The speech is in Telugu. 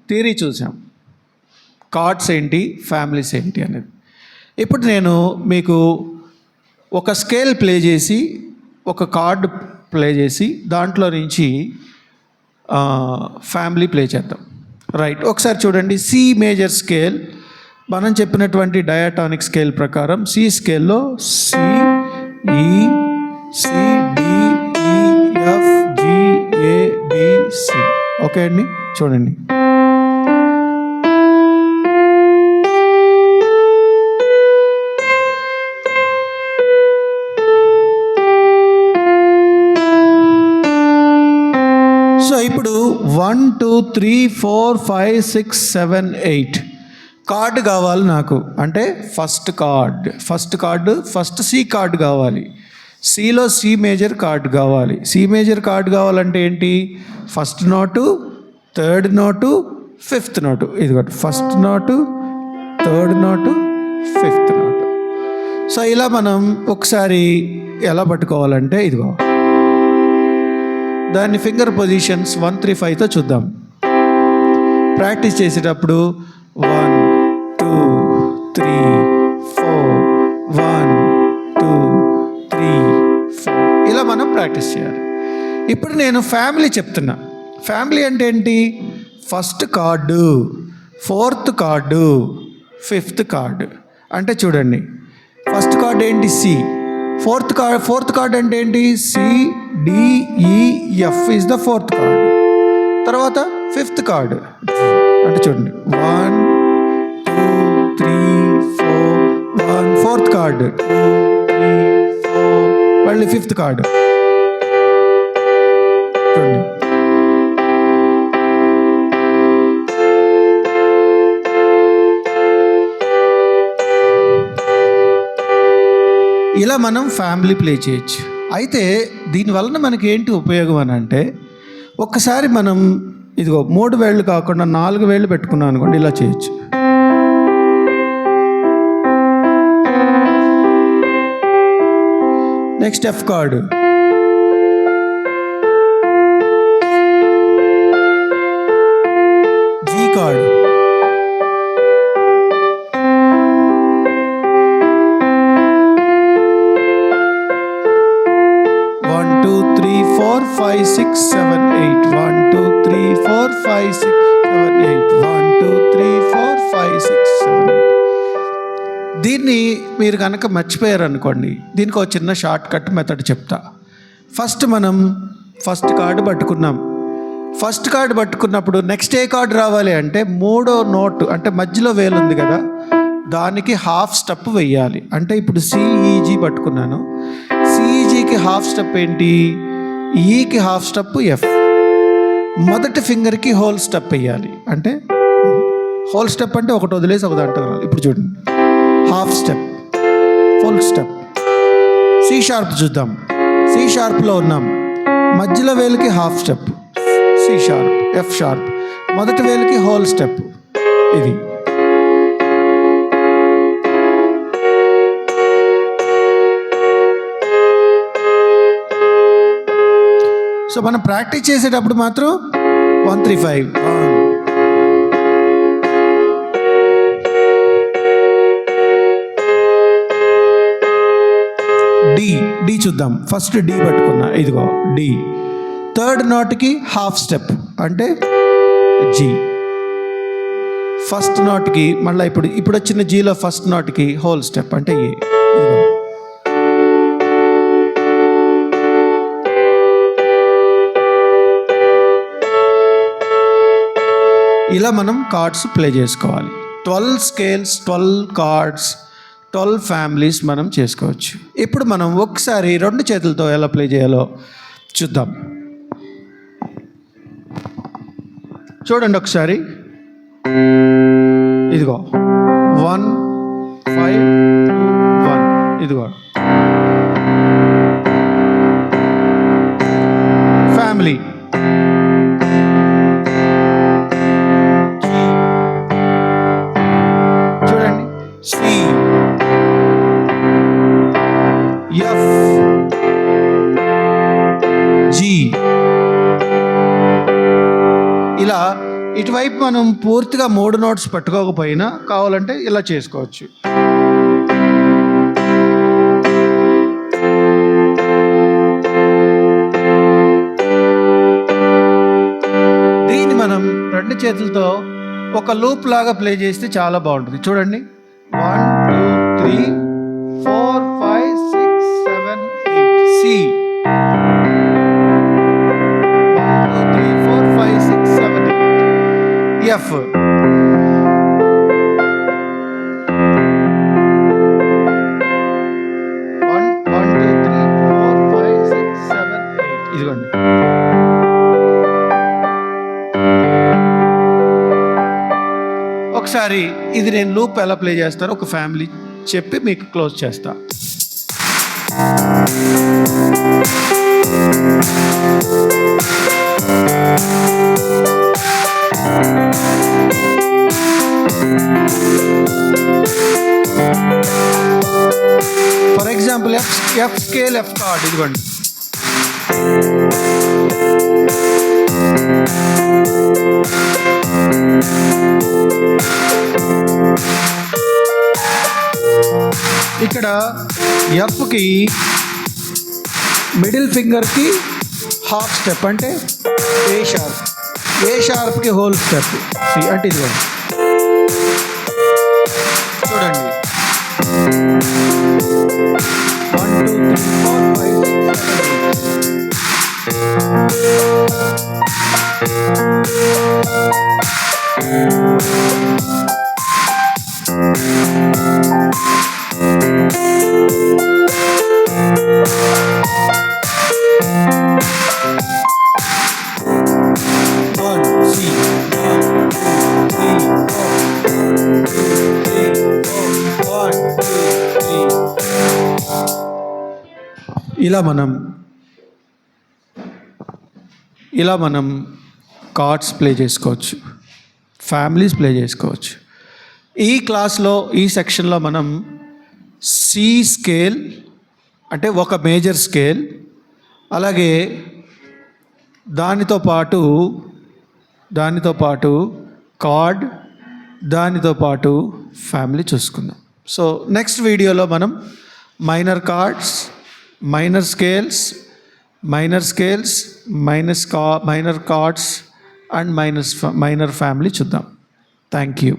థియరీ చూసాం, కార్డ్స్ ఏంటి, ఫ్యామిలీస్ ఏంటి అనేది. ఇప్పుడు నేను మీకు ఒక స్కేల్ ప్లే చేసి, ఒక కార్డ్ ప్లే చేసి, దాంట్లో నుంచి ఫ్యామిలీ ప్లే చేద్దాం. రైట్, ఒకసారి చూడండి. సి మేజర్ స్కేల్, మనం చెప్పినటువంటి డయాటానిక్ స్కేల్ ప్రకారం సి స్కేల్లో సి, ఈ, సి, డి, ఈ, ఎఫ్, జి, ఏ, బి, సి. ఓకే అండి, చూడండి. సో ఇప్పుడు 1 2 3 4 5 6 7 8 కార్డు కావాలి నాకు. అంటే ఫస్ట్ సి కార్డు కావాలి. సిలో సి మేజర్ కార్డు కావాలి. సి మేజర్ కార్డు కావాలంటే ఏంటి? First note, third note, fifth note. ఇదిగోటి first note, third note, fifth note. So ఇలా మనం ఒకసారి ఎలా పట్టుకోవాలంటే ఇదిగో దాన్ని ఫింగర్ పొజిషన్స్ 1 3 5తో చూద్దాం. ప్రాక్టీస్ చేసేటప్పుడు 1 2 3 4 1 2 3 4 ఇలా మనం ప్రాక్టీస్ చేయాలి. ఇప్పుడు నేను ఫ్యామిలీ చెప్తున్నా. ఫ్యామిలీ అంటే ఏంటి? First card, fourth card, fifth card. అంటే చూడండి, ఫస్ట్ కార్డు ఏంటి? సి. ఫోర్త్ కార్డ్ అంటే ఏంటి? సి, డి, ఈ, F is the fourth card. తర్వాత ఫిఫ్త్ కార్డ్ అంటే చూడండి 1 2 3 4 1 ఫోర్త్ కార్డ్, 2 3 4 మళ్ళీ ఫిఫ్త్ కార్డ్. చూడండి, ఇలా మనం ఫ్యామిలీ ప్లే చేయొచ్చు. అయితే దీనివలన మనకి ఏంటి ఉపయోగం అని అంటే, ఒక్కసారి మనం ఇదిగో 3 వేళ్ళు కాకుండా 4 వేళ్ళు పెట్టుకున్నాం అనుకోండి, ఇలా చేయొచ్చు. Next F card, G card, 5 6 7 8 1 2 3 4 5 6 7 8 1 2 3 4 5 6 7 8. దీన్ని మీరు కనుక మర్చిపోయారు అనుకోండి, దీనికి ఒక చిన్న షార్ట్ కట్ మెథడ్ చెప్తా. మనం ఫస్ట్ కార్డు పట్టుకున్నాం. ఫస్ట్ కార్డు పట్టుకున్నప్పుడు నెక్స్ట్ ఏ కార్డు రావాలి అంటే, 3వ నోటు అంటే మధ్యలో వేలు ఉంది కదా, దానికి హాఫ్ స్టెప్ వెయ్యాలి. అంటే ఇప్పుడు సిఈజీ పట్టుకున్నాను. సిఈజీకి హాఫ్ స్టెప్ ఏంటి? ఈకి హాఫ్ స్టెప్ ఎఫ్. మొదటి ఫింగర్కి హోల్ స్టెప్ వేయాలి. అంటే హోల్ స్టెప్ అంటే ఒకటి వదిలేసి ఒక దాంట్లో రావాలి. ఇప్పుడు చూడండి, half step, full step. C sharp చూద్దాం. సి షార్ప్లో ఉన్నాం, మధ్యలో వేలుకి half step, C sharp, F sharp, మొదటి వేలుకి హోల్ స్టెప్. ఇది సో మనం ప్రాక్టీస్ చేసేటప్పుడు మాత్రం 1 3 5 డి చూద్దాం. ఫస్ట్ డి పట్టుకున్నా, ఇదిగో డి. థర్డ్ నోట్కి హాఫ్ స్టెప్ అంటే జీ. ఫస్ట్ నోట్కి మళ్ళీ ఇప్పుడు వచ్చిన జీలో ఫస్ట్ నోట్కి హోల్ స్టెప్ అంటే ఏ. ఇదిగో ఇలా మనం కార్డ్స్ ప్లే చేసుకోవాలి. 12 స్కేల్స్, 12 కార్డ్స్, 12 ఫ్యామిలీస్ మనం చేసుకోవచ్చు. ఇప్పుడు మనం ఒకసారి 2 చేతులతో ఎలా ప్లే చేయాలో చూద్దాం. చూడండి ఒకసారి, ఇదిగో 1 5 2 1 ఇదిగో ఫ్యామిలీ. C, F, G. ఇలా ఇటువైపు మనం పూర్తిగా 3 నోట్స్ పట్టుకోకపోయినా కావాలంటే ఇలా చేసుకోవచ్చు. దీన్ని మనం 2 చేతులతో ఒక లూప్ లాగా ప్లే చేస్తే చాలా బాగుంటుంది. చూడండి, 1 2 3 4 5 6 7 8 సి, 1 2 3 4 5 6 7 8 ఎఫ్, 1 2 3 4 5 6 7 8 ఇదిగోండి. ఒకసారి ఇది నేను లూప్ ఎలా ప్లే చేస్తారో ఒక ఫ్యామిలీ చెప్పి మీకు క్లోజ్ చేస్తా. For example F scale F chord ఇదిగోండి. ఇక్కడ ఎఫ్కి మిడిల్ ఫింగర్కి హాఫ్ స్టెప్ అంటే ఏ షార్ప్, ఏ షార్ప్కి హోల్ స్టెప్ సి అంటే ఇది చూడండి. 1 2 3 4 5 ఇలా మనం కార్డ్స్ ప్లే చేసుకోవచ్చు, ఫ్యామిలీస్ ప్లే చేసుకోవచ్చు. ఈ క్లాస్లో ఈ సెక్షన్లో మనం సి స్కేల్ అంటే ఒక మేజర్ స్కేల్, అలాగే దానితో పాటు కార్డ్, దానితో పాటు ఫ్యామిలీ చూసుకుందాం. సో నెక్స్ట్ వీడియోలో మనం minor chords, minor scales, minor chords and minor family చూద్దాం. Thank you.